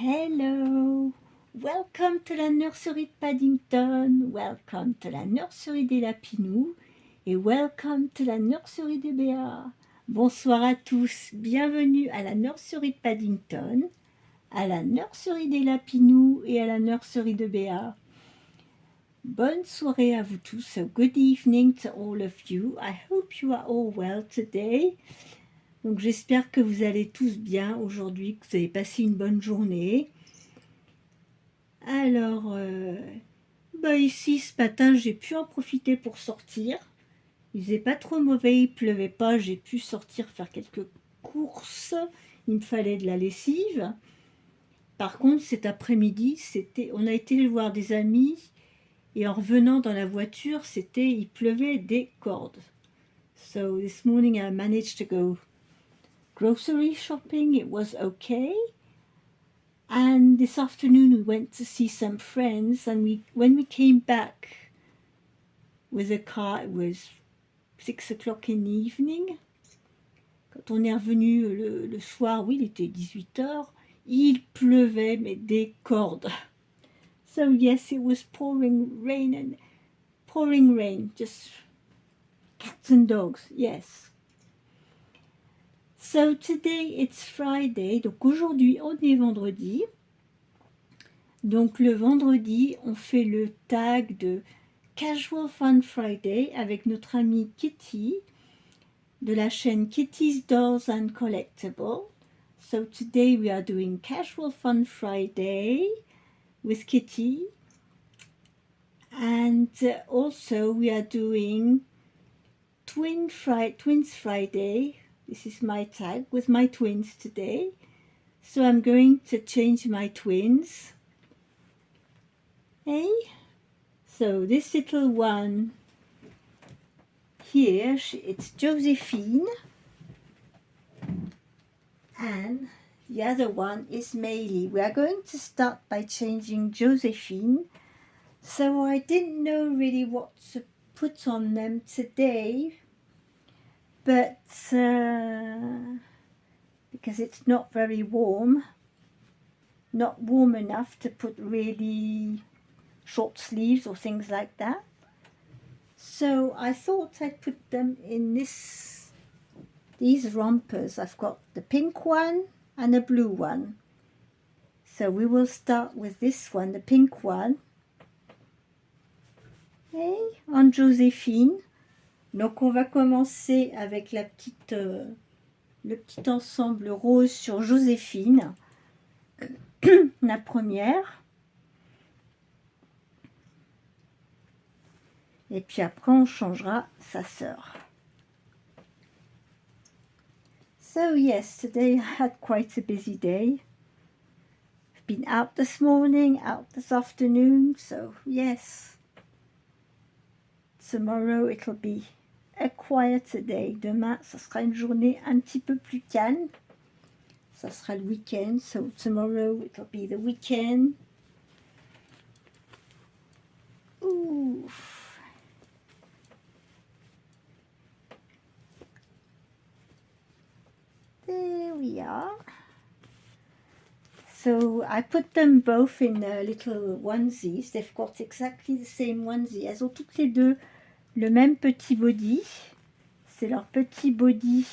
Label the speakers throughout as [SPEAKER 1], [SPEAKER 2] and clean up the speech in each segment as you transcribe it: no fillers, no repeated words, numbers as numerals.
[SPEAKER 1] Hello! Welcome to la nurserie de Paddington, welcome to la nurserie des Lapinous et welcome to la nurserie de Béa. Bonsoir à tous, bienvenue à la nurserie de Paddington, à la nurserie des Lapinous et à la nurserie de Béa. Bonne soirée à vous tous, so good evening to all of you. I hope you are all well today. Donc j'espère que vous allez tous bien aujourd'hui, que vous avez passé une bonne journée. Alors, ici ce matin j'ai pu en profiter pour sortir. Il faisait pas trop mauvais, il pleuvait pas, j'ai pu sortir faire quelques courses. Il me fallait de la lessive. Par contre cet après-midi, on a été voir des amis et en revenant dans la voiture, il pleuvait des cordes. So this morning I managed to go grocery shopping, it was okay. And this afternoon we went to see some friends, and when we came back with a car, it was 6 o'clock in the evening. Quand on est revenu le soir, oui, il était 18h, il pleuvait, mais des cordes. So yes, it was pouring rain, just cats and dogs, yes. So today it's Friday, donc aujourd'hui on est vendredi. Donc le vendredi, on fait le tag de Casual Fun Friday avec notre amie Kitty de la chaîne Kitty's Dolls and Collectibles. So today we are doing Casual Fun Friday with Kitty, and also we are doing Twins Friday. This is my tag with my twins today. So I'm going to change my twins. Hey? So this little one here, it's Josephine, and the other one is Maylie. We are going to start by changing Josephine. So I didn't know really what to put on them today, but because it's not very warm, not warm enough to put really short sleeves or things like that. So I thought I'd put them in these rompers. I've got the pink one and a blue one. So we will start with this one, the pink one. Okay, on Joséphine. Donc on va commencer avec le petit ensemble rose sur Joséphine, la première. Et puis après on changera sa sœur. So yes, today I had quite a busy day. I've been out this morning, out this afternoon, so yes. Tomorrow it'll be a quieter day. Demain, ça sera une journée un petit peu plus calme. Ça sera le week-end, so tomorrow it'll be the weekend. Ooh. There we are. So I put them both in little onesies. They've got exactly the same onesie. Elles ont toutes les deux le même petit body. C'est leur petit body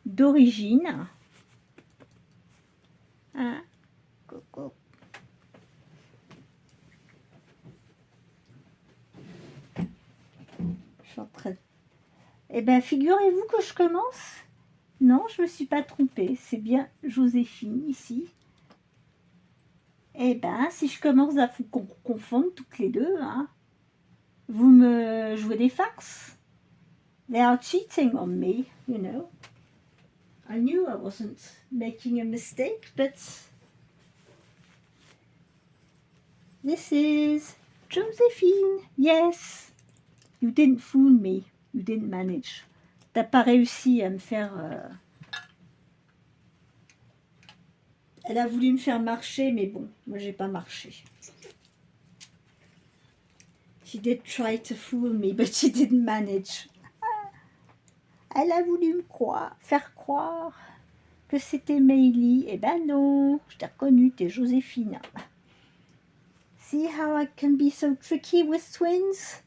[SPEAKER 1] d'origine. Hein? Coco. Je suis en train de... Eh bien, figurez-vous que je commence. Non, je ne me suis pas trompée. C'est bien Joséphine ici. Eh bien, si je commence à vous confondre toutes les deux, hein, vous me jouez des farces. They are cheating on me, you know. I knew I wasn't making a mistake, but this is Joséphine. Yes, you didn't fool me. You didn't manage. T'as pas réussi à me faire... Elle a voulu me faire marcher, mais bon, moi j'ai pas marché. She did try to fool me, but she didn't manage. Elle a voulu me faire croire que c'était Meili. Eh ben non, je t'ai reconnue, t'es Joséphine. See how I can be so tricky with twins?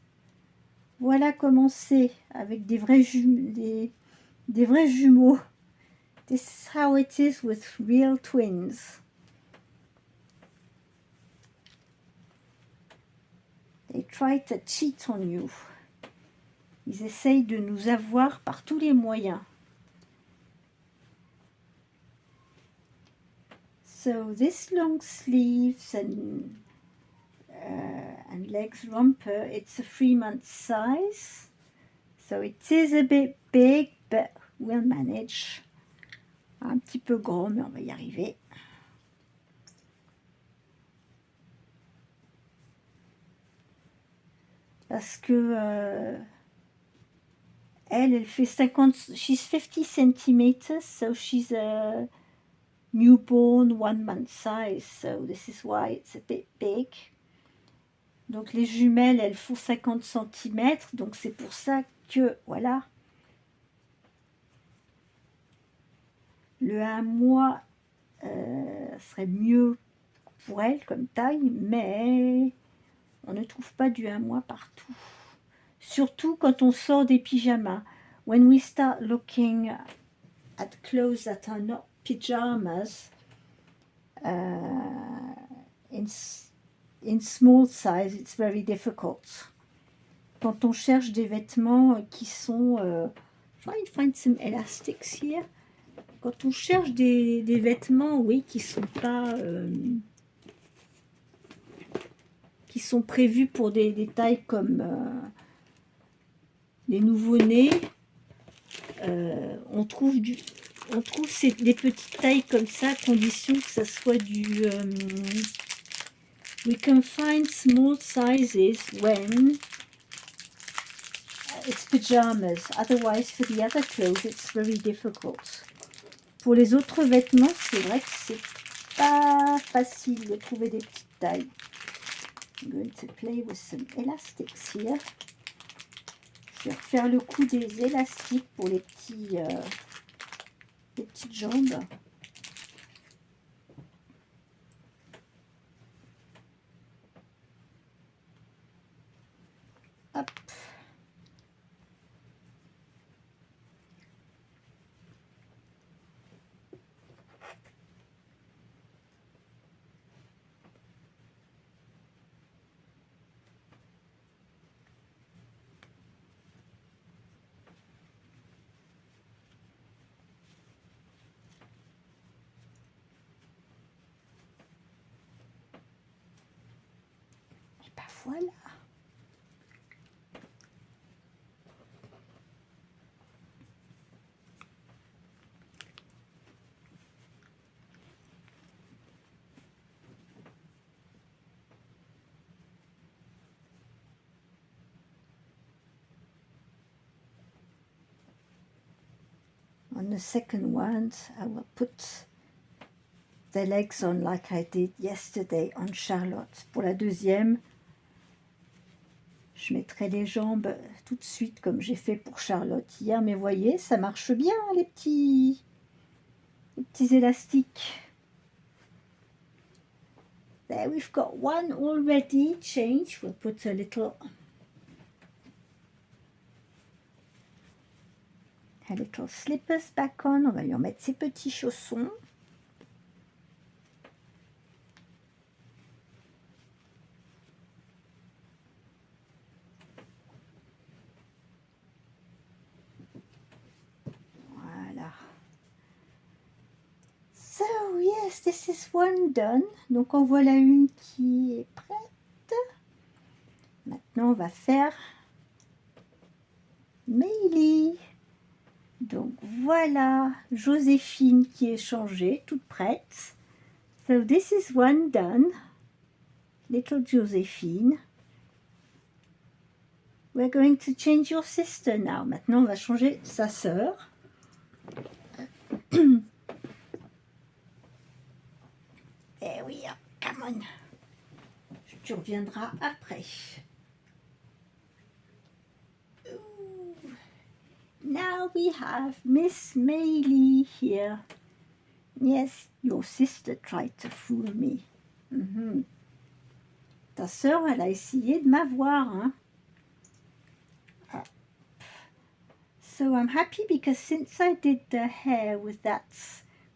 [SPEAKER 1] Voilà comment c'est avec des vrais jumeaux. This is how it is with real twins. They try to cheat on you. Ils essayent de nous avoir par tous les moyens. So this long sleeves and legs romper, it's a 3-month size. So it is a bit big, but we'll manage. Un petit peu gros, mais on va y arriver. Parce que elle fait 50, she's 50 centimeters, so she's a newborn 1-month size, so this is why it's a bit big. Donc les jumelles, elles font 50 cm, donc c'est pour ça que, voilà, le 1 mois serait mieux pour elle comme taille, mais on ne trouve pas du 1 mois partout. Surtout quand on sort des pyjamas. When we start looking at clothes that are not pyjamas, in small size, it's very difficult. Quand on cherche des vêtements qui sont... try and find some elastics here. Quand on cherche des vêtements, oui, qui sont pas... qui sont prévus pour des tailles comme les nouveau-nés, on trouve des petites tailles comme ça, à condition que ça soit du... we can find small sizes when it's pajamas. Otherwise, for the other clothes, it's very difficult. Pour les autres vêtements, c'est vrai que c'est pas facile de trouver des petites tailles. I'm going to play with some elastics here. Je vais refaire le coup des élastiques pour les petites jambes. Hop. Et ben voilà. On the second one, I will put the legs on like I did yesterday on Charlotte. Pour la deuxième, je mettrai les jambes tout de suite comme j'ai fait pour Charlotte hier. Mais voyez, ça marche bien les petits élastiques. There we've got one already changed. We'll put a little slippers back on. On va lui remettre ses petits chaussons. Voilà. So, yes, this is one done. Donc, en voilà une qui est prête. Maintenant, on va faire Meili. Donc, voilà Joséphine qui est changée, toute prête. So, this is one done. Little Joséphine. We're going to change your sister now. Maintenant, on va changer sa sœur. Eh oui, come on. Tu reviendras après. Ooh. Now we have Miss Meili here. Yes, your sister tried to fool me. Ta sœur, elle a essayé de m'avoir, hein. So I'm happy because since I did the hair with that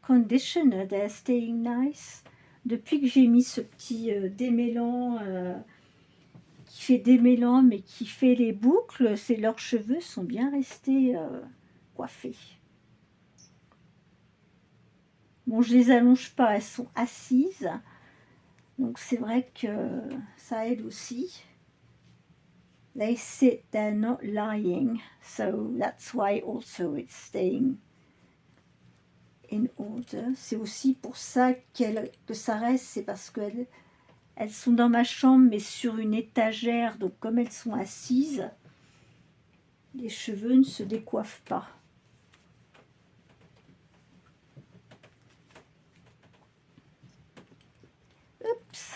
[SPEAKER 1] conditioner, they're staying nice. Depuis que j'ai mis ce petit démêlant qui fait démêlant mais qui fait les boucles, leurs cheveux sont bien restés coiffés. Bon, je les allonge pas, elles sont assises. Donc c'est vrai que ça aide aussi. They sit, they're not lying. So that's why also it's staying in order. C'est aussi pour ça que ça reste, c'est parce qu'elles sont dans ma chambre mais sur une étagère. Donc comme elles sont assises, les cheveux ne se décoiffent pas. Oups.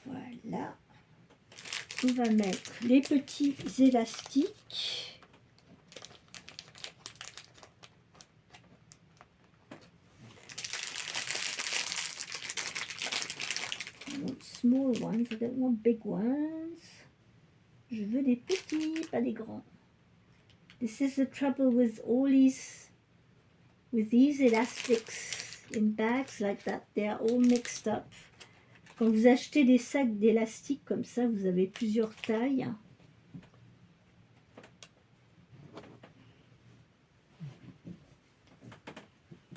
[SPEAKER 1] Voilà. On va mettre les petits élastiques. I want small ones, I don't want big ones. Je veux des petits, pas des grands. This is the trouble with all these elastics in bags like that. They are all mixed up. Quand vous achetez des sacs d'élastiques comme ça, vous avez plusieurs tailles.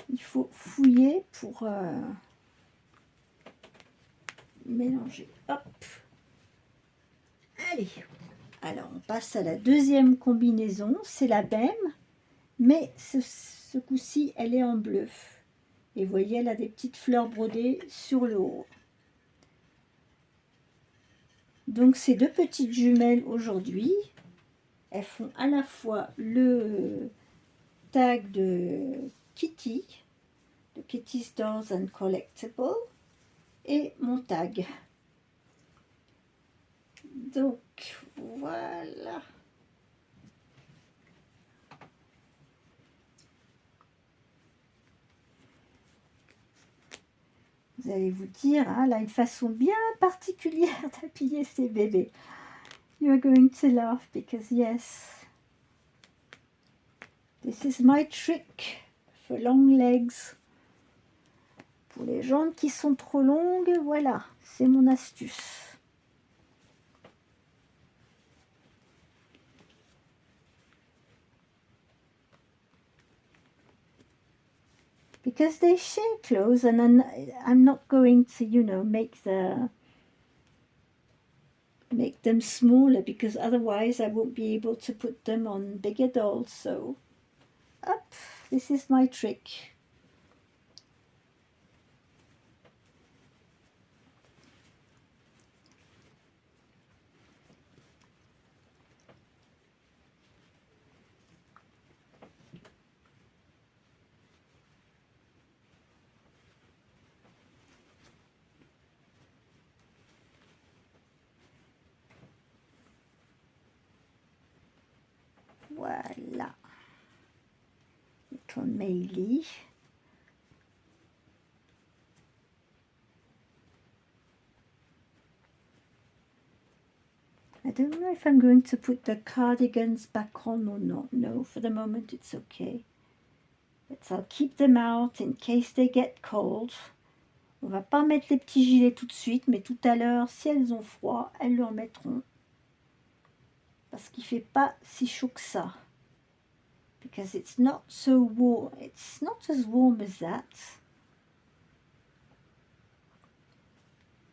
[SPEAKER 1] Il faut fouiller pour mélanger. Hop. Allez. Alors, on passe à la deuxième combinaison. C'est la même, mais ce coup-ci, elle est en bleu. Et vous voyez, elle a des petites fleurs brodées sur le haut. Donc, ces deux petites jumelles aujourd'hui, elles font à la fois le tag de Kitty, de Kitty's Dolls and Collectibles, et mon tag. Donc, voilà. Vous allez vous dire, hein, là, une façon bien particulière d'habiller ces bébés. You're going to laugh because yes, this is my trick for long legs. Pour les jambes qui sont trop longues, voilà, c'est mon astuce. Because they share clothes and I'm not going to, you know, make them smaller because otherwise I won't be able to put them on bigger dolls. So, up, this is my trick. Voilà. Notre Meili. I don't know if I'm going to put the cardigans back on or not. No, for the moment it's okay. But I'll keep them out in case they get cold. On va pas mettre les petits gilets tout de suite, mais tout à l'heure, si elles ont froid, elles le remettront. Parce qu'il fait pas si chaud que ça. Because it's not so warm. It's not as warm as that.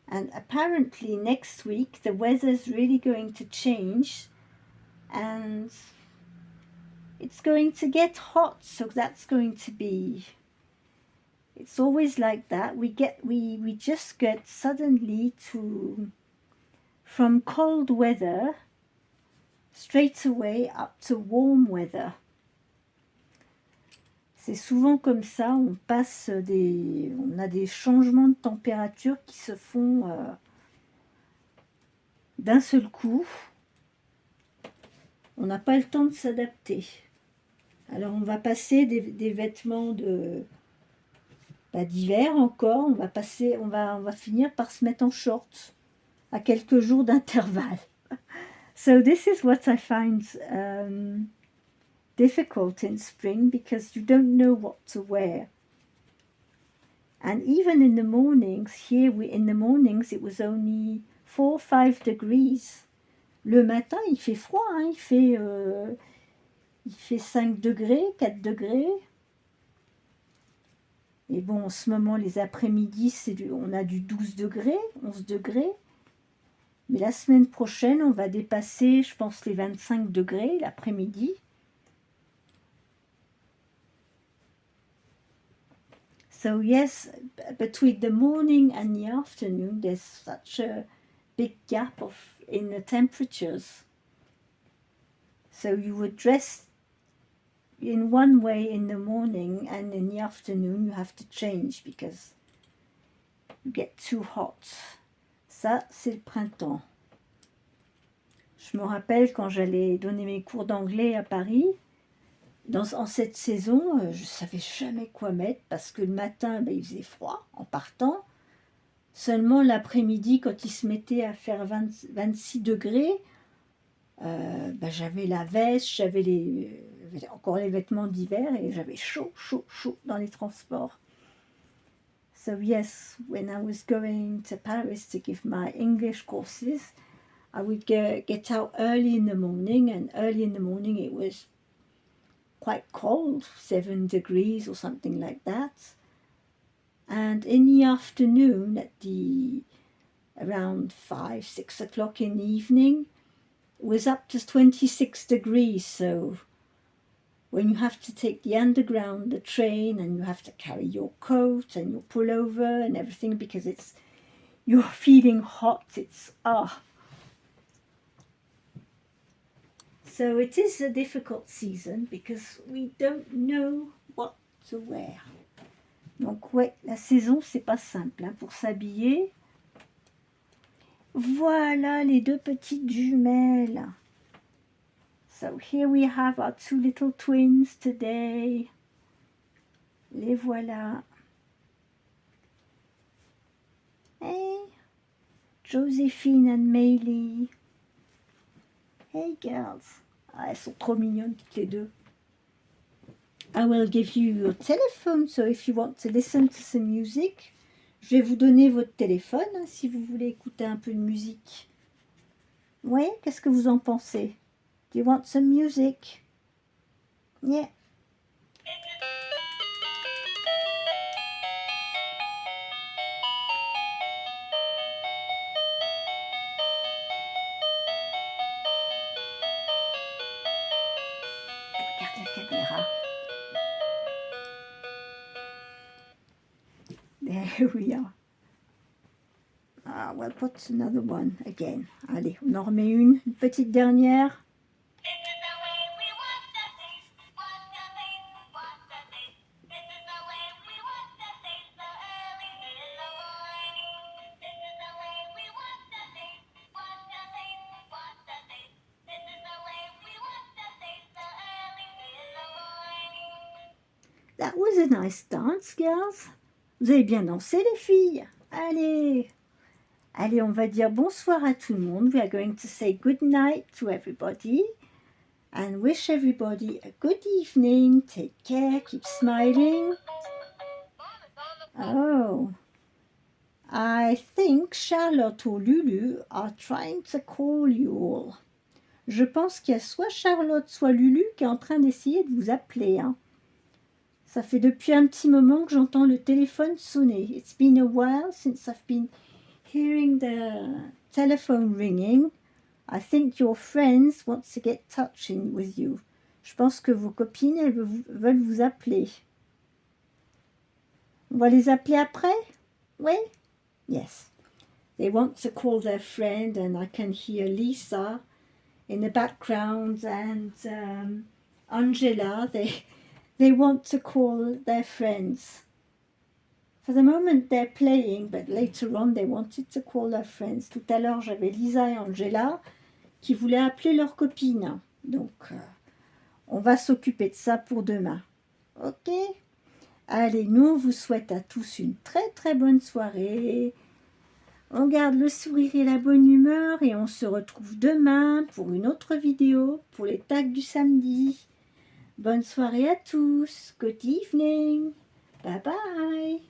[SPEAKER 1] And apparently next week the weather's really going to change and it's going to get hot, so that's going to be, it's always like that. We just get suddenly from cold weather straight away up to warm weather. C'est souvent comme ça, on a des changements de température qui se font d'un seul coup, on n'a pas le temps de s'adapter. Alors on va passer des vêtements d'hiver encore, on va finir par se mettre en short à quelques jours d'intervalle. So this is what I find difficult in spring, because you don't know what to wear. And even in the mornings, in the mornings it was only 4 or 5 degrees. Le matin, il fait froid, hein, il fait 5 degrés, 4 degrés. Et bon, en ce moment, les après-midi, on a du 12 degrés, 11 degrés. Mais la semaine prochaine, on va dépasser, je pense, les 25 degrés l'après-midi. So yes, between the morning and the afternoon, there's such a big gap in the temperatures. So you would dress in one way in the morning, and in the afternoon you have to change because you get too hot. Ça, c'est le printemps. Je me rappelle quand j'allais donner mes cours d'anglais à Paris, en cette saison, je ne savais jamais quoi mettre parce que le matin, il faisait froid en partant. Seulement l'après-midi, quand il se mettait à faire 26 degrés, j'avais la veste, j'avais encore les vêtements d'hiver et j'avais chaud dans les transports. So yes, when I was going to Paris to give my English courses, I would get out early in the morning, and early in the morning it was quite cold, 7 degrees or something like that. And in the afternoon, around 5, 6 o'clock in the evening, it was up to 26 degrees. So when you have to take the underground, the train, and you have to carry your coat and your pullover and everything because you're feeling hot, So it is a difficult season because we don't know what to wear. Donc ouais, la saison, c'est pas simple hein, pour s'habiller. Voilà les deux petites jumelles. So here we have our 2 little twins today. Les voilà. Hey, Joséphine and Maylie. Hey girls. Ah, elles sont trop mignonnes toutes les deux. I will give you your telephone, so if you want to listen to some music, je vais vous donner votre téléphone hein, si vous voulez écouter un peu de musique. Ouais, qu'est-ce que vous en pensez? Do you want some music? Yeah. Regarde la caméra. There we are. Ah, we'll put another one again. Allez, on en remet une petite dernière. That was a nice dance, girls. Vous avez bien dansé, les filles. Allez. Allez, on va dire bonsoir à tout le monde. We are going to say good night to everybody and wish everybody a good evening. Take care. Keep smiling. Oh. I think Charlotte or Lulu are trying to call you all. Je pense qu'il y a soit Charlotte, soit Lulu qui est en train d'essayer de vous appeler. Hein. Ça fait depuis un petit moment que j'entends le téléphone sonner. It's been a while since I've been hearing the telephone ringing. I think your friends want to get touching with you. Je pense que vos copines elles veulent vous appeler. On va les appeler après? Oui? Yes. They want to call their friend, and I can hear Lisa in the background and Angela. They want to call their friends. For the moment they're playing, but later on they wanted to call their friends. Tout à l'heure j'avais Lisa et Angela qui voulaient appeler leurs copines. Donc on va s'occuper de ça pour demain. Ok? Allez, nous on vous souhaite à tous une très bonne soirée. On garde le sourire et la bonne humeur et on se retrouve demain pour une autre vidéo pour les tags du samedi. Bonne soirée à tous. Good evening. Bye bye.